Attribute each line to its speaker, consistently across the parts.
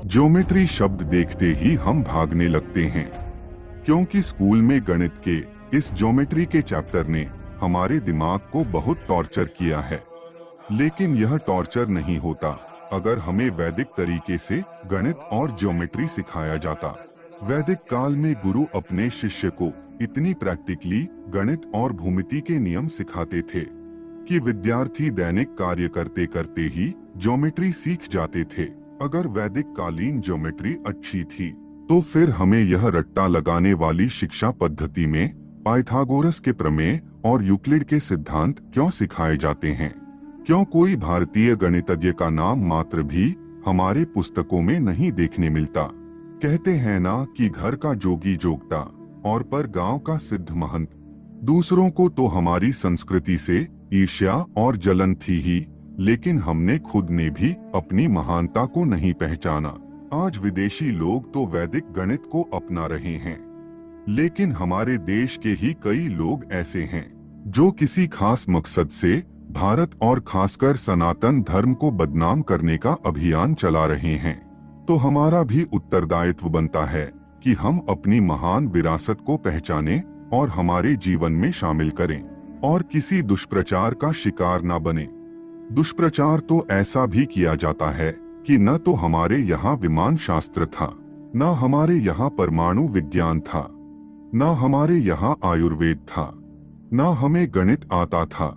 Speaker 1: Geometry शब्द देखते ही हम भागने लगते हैं, क्योंकि स्कूल में गणित के इस ज्योमेट्री के चैप्टर ने हमारे दिमाग को बहुत टॉर्चर किया है। लेकिन यह टॉर्चर नहीं होता अगर हमें वैदिक तरीके से गणित और ज्योमेट्री सिखाया जाता। वैदिक काल में गुरु अपने शिष्य को इतनी प्रैक्टिकली गणित और भूमिति के नियम सिखाते थे कि विद्यार्थी दैनिक कार्य करते करते ही ज्योमेट्री सीख जाते थे। अगर वैदिक कालीन ज्योमेट्री अच्छी थी तो फिर हमें यह रट्टा लगाने वाली शिक्षा पद्धति में पाइथागोरस के प्रमेय और यूक्लिड के सिद्धांत क्यों सिखाए जाते हैं? क्यों कोई भारतीय गणितज्ञ का नाम मात्र भी हमारे पुस्तकों में नहीं देखने मिलता? कहते हैं ना कि घर का जोगी जोगता और पर गांव का सिद्ध महंत। दूसरों को तो हमारी संस्कृति से ईर्ष्या और जलन थी ही, लेकिन हमने खुद ने भी अपनी महानता को नहीं पहचाना। आज विदेशी लोग तो वैदिक गणित को अपना रहे हैं, लेकिन हमारे देश के ही कई लोग ऐसे हैं जो किसी खास मकसद से भारत और खासकर सनातन धर्म को बदनाम करने का अभियान चला रहे हैं। तो हमारा भी उत्तरदायित्व बनता है कि हम अपनी महान विरासत को पहचानें और हमारे जीवन में शामिल करें और किसी दुष्प्रचार का शिकार न बने। दुष्प्रचार तो ऐसा भी किया जाता है कि न तो हमारे यहाँ विमान शास्त्र था, न हमारे यहाँ परमाणु विज्ञान था, न हमारे यहाँ आयुर्वेद था, न हमें गणित आता था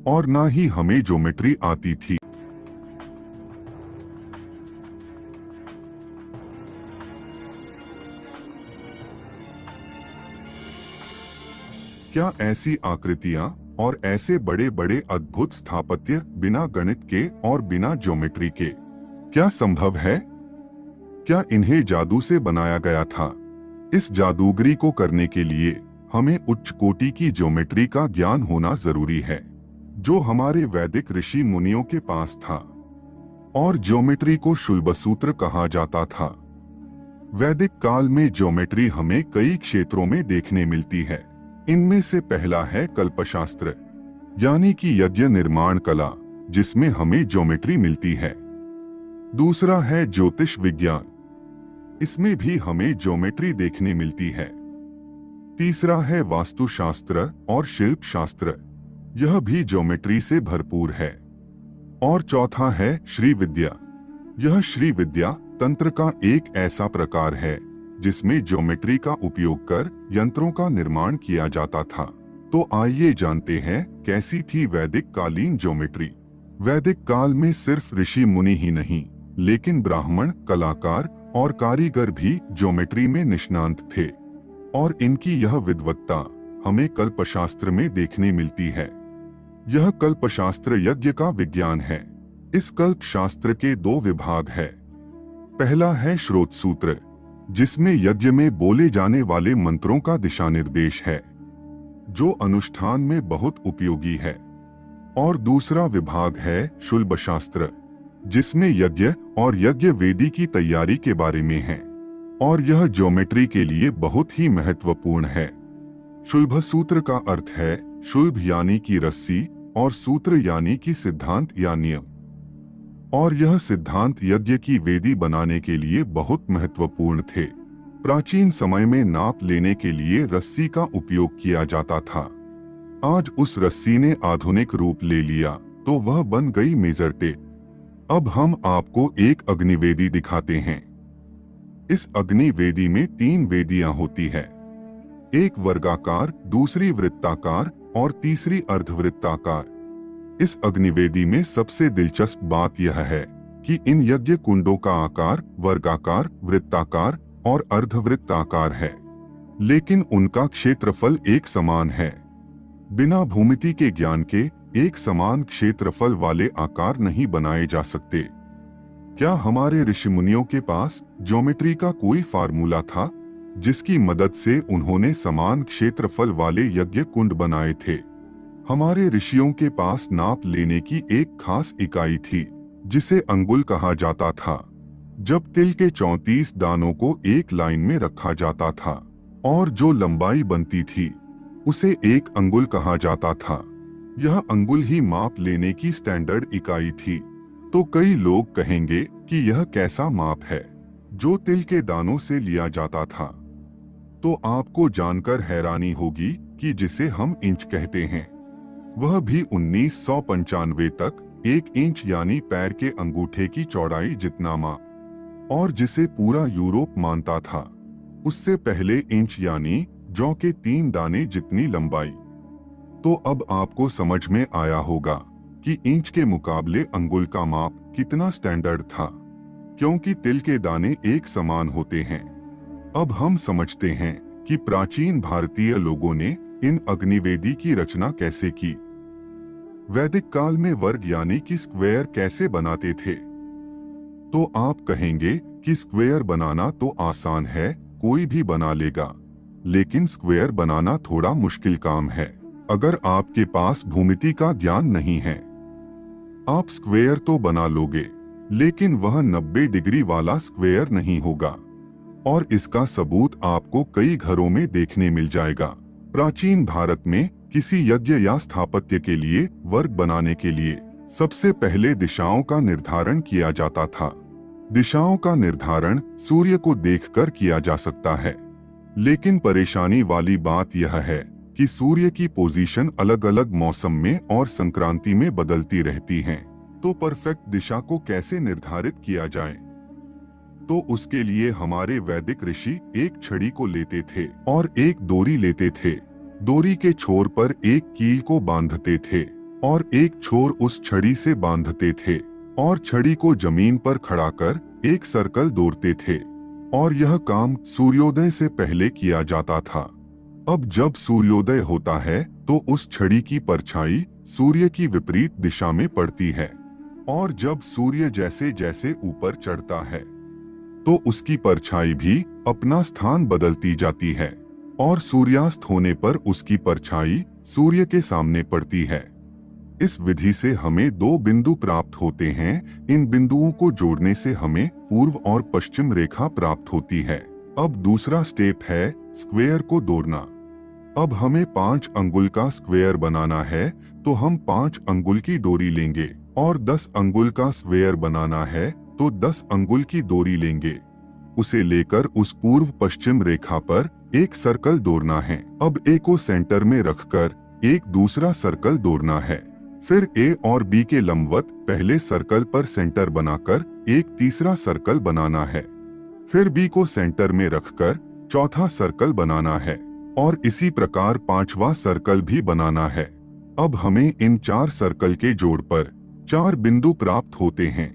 Speaker 1: और न ही हमें ज्योमेट्री आती थी। क्या ऐसी आकृतियां और ऐसे बड़े बड़े अद्भुत स्थापत्य बिना गणित के और बिना ज्योमेट्री के क्या संभव है? क्या इन्हें जादू से बनाया गया था? इस जादूगरी को करने के लिए हमें उच्च कोटि की ज्योमेट्री का ज्ञान होना जरूरी है, जो हमारे वैदिक ऋषि मुनियों के पास था। और ज्योमेट्री को शुल्बसूत्र कहा जाता था। वैदिक काल में ज्योमेट्री हमें कई क्षेत्रों में देखने मिलती है। इनमें से पहला है कल्पशास्त्र, यानी कि यज्ञ निर्माण कला, जिसमें हमें ज्योमेट्री मिलती है। दूसरा है ज्योतिष विज्ञान, इसमें भी हमें ज्योमेट्री देखने मिलती है। तीसरा है वास्तुशास्त्र और शिल्प शास्त्र, यह भी ज्योमेट्री से भरपूर है। और चौथा है श्री विद्या। यह श्री विद्या तंत्र का एक ऐसा प्रकार है जिसमें ज्योमेट्री का उपयोग कर यंत्रों का निर्माण किया जाता था। तो आइए जानते हैं कैसी थी वैदिक कालीन ज्योमेट्री। वैदिक काल में सिर्फ ऋषि मुनि ही नहीं, लेकिन ब्राह्मण, कलाकार और कारीगर भी ज्योमेट्री में निष्णांत थे। और इनकी यह विद्वत्ता हमें कल्पशास्त्र में देखने मिलती है। यह कल्पशास्त्र यज्ञ का विज्ञान है। इस कल्पशास्त्र के दो विभाग है। पहला है श्रोत सूत्र, जिसमें यज्ञ में बोले जाने वाले मंत्रों का दिशा निर्देश है, जो अनुष्ठान में बहुत उपयोगी है। और दूसरा विभाग है शुल्ब शास्त्र, जिसमें यज्ञ और यज्ञ वेदी की तैयारी के बारे में है, और यह ज्योमेट्री के लिए बहुत ही महत्वपूर्ण है। शुल्ब सूत्र का अर्थ है शुल्ब यानी कि रस्सी और सूत्र यानी कि सिद्धांत या नियम। और यह सिद्धांत यज्ञ की वेदी बनाने के लिए बहुत महत्वपूर्ण थे। प्राचीन समय में नाप लेने के लिए रस्सी का उपयोग किया जाता था। आज उस रस्सी ने आधुनिक रूप ले लिया तो वह बन गई मेजर टेप। अब हम आपको एक अग्निवेदी दिखाते हैं। इस अग्निवेदी में 3 वेदियां होती है, एक वर्गाकार, दूसरी वृत्ताकार और तीसरी अर्धवृत्ताकार। इस अग्निवेदी में सबसे दिलचस्प बात यह है कि इन यज्ञ कुंडों का आकार वर्गाकार, वृत्ताकार और अर्धवृत्ताकार है, लेकिन उनका क्षेत्रफल एक समान है। बिना भूमिति के ज्ञान के एक समान क्षेत्रफल वाले आकार नहीं बनाए जा सकते। क्या हमारे ऋषि मुनियों के पास ज्योमेट्री का कोई फार्मूला था जिसकी मदद से उन्होंने समान क्षेत्रफल वाले यज्ञ कुंड बनाए थे? हमारे ऋषियों के पास नाप लेने की एक खास इकाई थी, जिसे अंगुल कहा जाता था। जब तिल के 34 दानों को एक लाइन में रखा जाता था और जो लंबाई बनती थी, उसे एक अंगुल कहा जाता था। यह अंगुल ही माप लेने की स्टैंडर्ड इकाई थी। तो कई लोग कहेंगे कि यह कैसा माप है जो तिल के दानों से लिया जाता था। तो आपको जानकर हैरानी होगी कि जिसे हम इंच कहते हैं वह भी 1995 तक 1 इंच यानी पैर के अंगूठे की चौड़ाई जितना माप, और जिसे पूरा यूरोप मानता था उससे पहले इंच यानी जौ के 3 दाने जितनी लंबाई। तो अब आपको समझ में आया होगा कि इंच के मुकाबले अंगुल का माप कितना स्टैंडर्ड था, क्योंकि तिल के दाने एक समान होते हैं। अब हम समझते हैं कि प्राचीन भारतीय लोगों ने इन अग्निवेदी की रचना कैसे की। वैदिक काल में वर्ग यानी कि स्क्वायर कैसे बनाते थे। तो आप कहेंगे कि स्क्वायर बनाना तो आसान है, कोई भी बना लेगा, लेकिन स्क्वायर बनाना थोड़ा मुश्किल काम है अगर आपके पास भूमिति का ज्ञान नहीं है। आप स्क्वायर तो बना लोगे, लेकिन वह 90 डिग्री वाला स्क्वायर नहीं होगा, और इसका सबूत आपको कई घरों में देखने मिल जाएगा। प्राचीन भारत में किसी यज्ञ या स्थापत्य के लिए वर्ग बनाने के लिए सबसे पहले दिशाओं का निर्धारण किया जाता था। दिशाओं का निर्धारण सूर्य को देखकर किया जा सकता है, लेकिन परेशानी वाली बात यह है कि सूर्य की पोजीशन अलग अलग मौसम में और संक्रांति में बदलती रहती हैं। तो परफेक्ट दिशा को कैसे निर्धारित किया जाए? तो उसके लिए हमारे वैदिक ऋषि एक छड़ी को लेते थे और एक डोरी लेते थे। डोरी के छोर पर एक कील को बांधते थे और एक छोर उस छड़ी से बांधते थे और छड़ी को जमीन पर खड़ा कर एक सर्कल दौड़ते थे, और यह काम सूर्योदय से पहले किया जाता था। अब जब सूर्योदय होता है तो उस छड़ी की परछाई सूर्य की विपरीत दिशा में पड़ती है, और जब सूर्य जैसे जैसे ऊपर चढ़ता है तो उसकी परछाई भी अपना स्थान बदलती जाती है, और सूर्यास्त होने पर उसकी परछाई सूर्य के सामने पड़ती है। इस विधि से हमें 2 बिंदु प्राप्त होते हैं। इन बिंदुओं को जोड़ने से हमें पूर्व और पश्चिम रेखा प्राप्त होती है। अब दूसरा स्टेप है स्क्वायर को दौड़ना। अब हमें 5 अंगुल का स्क्वायर बनाना है, तो हम 5 अंगुल की डोरी लेंगे, और 10 अंगुल का स्क्वायर बनाना है तो 10 अंगुल की डोरी लेंगे। उसे लेकर उस पूर्व पश्चिम रेखा पर एक सर्कल दौड़ना है। अब ए को सेंटर में रखकर एक दूसरा सर्कल दौड़ना है। फिर ए और बी के लंबवत पहले सर्कल पर सेंटर बनाकर एक तीसरा सर्कल बनाना है। फिर बी को सेंटर में रखकर चौथा सर्कल बनाना है, और इसी प्रकार 5वां सर्कल भी बनाना है। अब हमें इन 4 सर्कल के जोड़ पर 4 बिंदु प्राप्त होते हैं,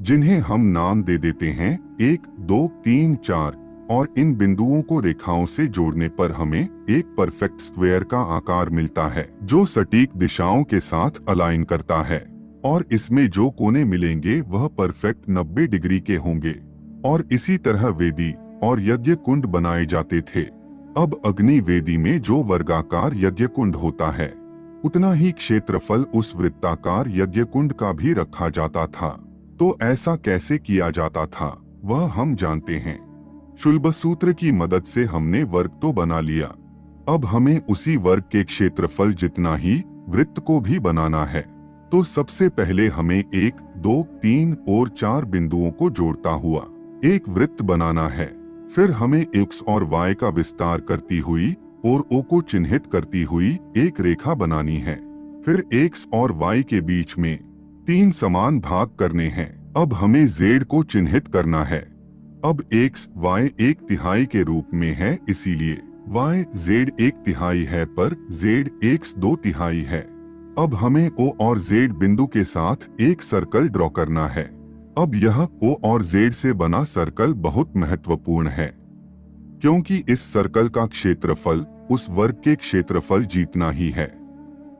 Speaker 1: जिन्हें हम नाम दे देते हैं 1, 2, 3, 4, और इन बिंदुओं को रेखाओं से जोड़ने पर हमें एक परफेक्ट स्क्वायर का आकार मिलता है, जो सटीक दिशाओं के साथ अलाइन करता है, और इसमें जो कोने मिलेंगे वह परफेक्ट 90 डिग्री के होंगे। और इसी तरह वेदी और यज्ञ कुंड बनाए जाते थे। अब अग्नि वेदी में जो वर्गाकार यज्ञ कुंड होता है, उतना ही क्षेत्रफल उस वृत्ताकार यज्ञ कुंड का भी रखा जाता था। तो ऐसा कैसे किया जाता था वह हम जानते हैं। शुल्ब सूत्र की मदद से हमने वर्ग तो बना लिया, अब हमें उसी वर्ग के क्षेत्रफल जितना ही वृत्त को भी बनाना है। तो सबसे पहले हमें 1, 2, 3 और 4 बिंदुओं को जोड़ता हुआ एक वृत्त बनाना है। फिर हमें x और y का विस्तार करती हुई और o को चिन्हित करती हुई एक रेखा बनानी है। फिर x और y के बीच में 3 समान भाग करने हैं। अब हमें z को चिन्हित करना है। अब x, y 1/3 के रूप में है, इसीलिए y z 1/3 है पर z x 2/3 है। अब हमें o और z बिंदु के साथ एक सर्कल ड्रॉ करना है। अब यह o और z से बना सर्कल बहुत महत्वपूर्ण है, क्योंकि इस सर्कल का क्षेत्रफल उस वर्ग के क्षेत्रफल जितना ही है।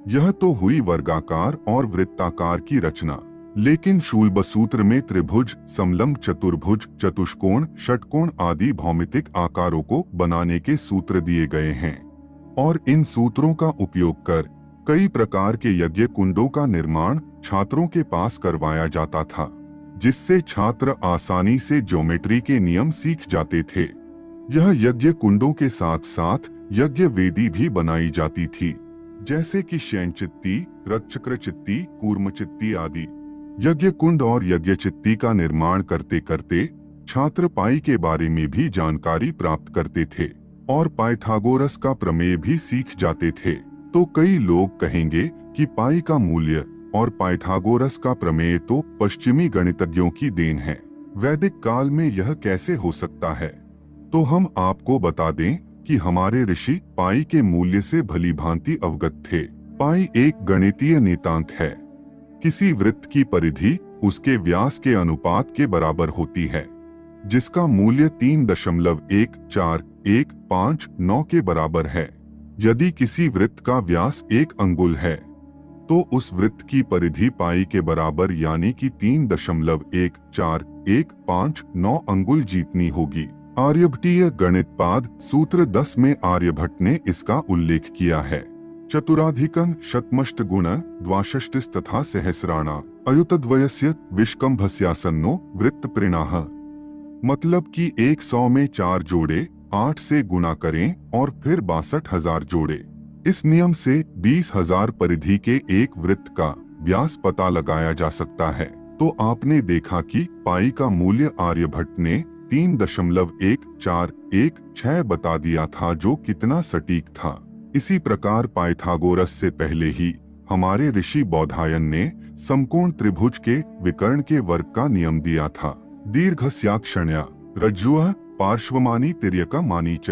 Speaker 1: यह तो हुई वर्गाकार और वृत्ताकार की रचना, लेकिन शूल सूत्र में त्रिभुज, समलंब, चतुर्भुज, चतुष्कोण, षटकोण आदि भौमितिक आकारों को बनाने के सूत्र दिए गए हैं, और इन सूत्रों का उपयोग कर कई प्रकार के यज्ञ कुंडों का निर्माण छात्रों के पास करवाया जाता था, जिससे छात्र आसानी से ज्योमेट्री के नियम सीख जाते थे। यह यज्ञ कुंडों के साथ साथ यज्ञ वेदी भी बनाई जाती थी, जैसे कि शयनचित्ती, रथचक्रचित्ती, कूर्मचित्ती आदि। यज्ञ कुंड और यज्ञ चित्ती का निर्माण करते करते छात्र पाई के बारे में भी जानकारी प्राप्त करते थे और पाइथागोरस का प्रमेय भी सीख जाते थे। तो कई लोग कहेंगे कि पाई का मूल्य और पाइथागोरस का प्रमेय तो पश्चिमी गणितज्ञों की देन है। वैदिक काल में यह कैसे हो सकता है? तो हम आपको बता दें कि हमारे ऋषि पाई के मूल्य से भलीभांति अवगत थे। पाई एक गणितीय नियतांक है। किसी वृत्त की परिधि उसके व्यास के अनुपात के बराबर होती है, जिसका मूल्य 3.14159 के बराबर है। यदि किसी वृत्त का व्यास 1 अंगुल है तो उस वृत्त की परिधि पाई के बराबर यानी कि 3.14159 अंगुल जीतनी होगी। आर्यभट्टीय गणितपाद सूत्र 10 में आर्यभट्ट ने इसका उल्लेख किया है। चतुराधिकं शतमष्ट गुण द्वाषष्टिस् तथा सहस्राणा अयुतद्वयस्य विष्कंभस्यासन्नो वृत्त प्रीणाः। मतलब कि 100 में 4 जोड़े 8 से गुणा करें और फिर 62,000 जोड़े। इस नियम से 20,000 परिधि के एक वृत्त का व्यास पता लगाया जा सकता है। तो आपने देखा कि पाई का मूल्य आर्यभट्ट ने 3.1416 बता दिया था, जो कितना सटीक था। इसी प्रकार पाइथागोरस से पहले ही हमारे ऋषि बौधायन ने समकोण त्रिभुज के विकर्ण के वर्ग का नियम दिया था। दीर्घस्याक्षण्या रज्जुः पार्श्वमानी तिर्यका मानी च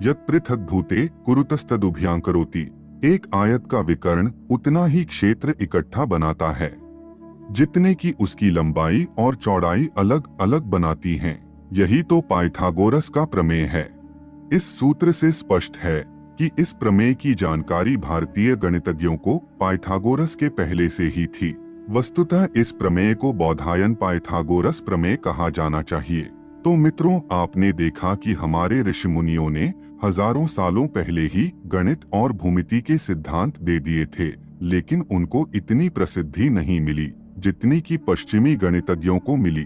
Speaker 1: यत् पृथक भूते कुरुतस्तदुभ्यां करोति। एक आयत का विकर्ण उतना ही क्षेत्र इकट्ठा बनाता है जितने की उसकी लंबाई और चौड़ाई अलग अलग बनाती हैं। यही तो पाइथागोरस का प्रमेय है। इस सूत्र से स्पष्ट है कि इस प्रमेय की जानकारी भारतीय गणितज्ञों को पाइथागोरस के पहले से ही थी। वस्तुतः इस प्रमेय को बौधायन पाइथागोरस प्रमेय कहा जाना चाहिए। तो मित्रों, आपने देखा कि हमारे ऋषि मुनियों ने हजारों सालों पहले ही गणित और भूमिति के सिद्धांत दे दिए थे, लेकिन उनको इतनी प्रसिद्धि नहीं मिली जितनी कि पश्चिमी गणितज्ञों को मिली।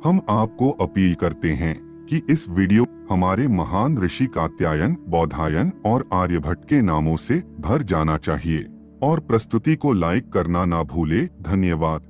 Speaker 1: हम आपको अपील करते हैं कि इस वीडियो हमारे महान ऋषि कात्यायन, बौधायन और आर्यभट्ट के नामों से भर जाना चाहिए और प्रस्तुति को लाइक करना ना भूले। धन्यवाद।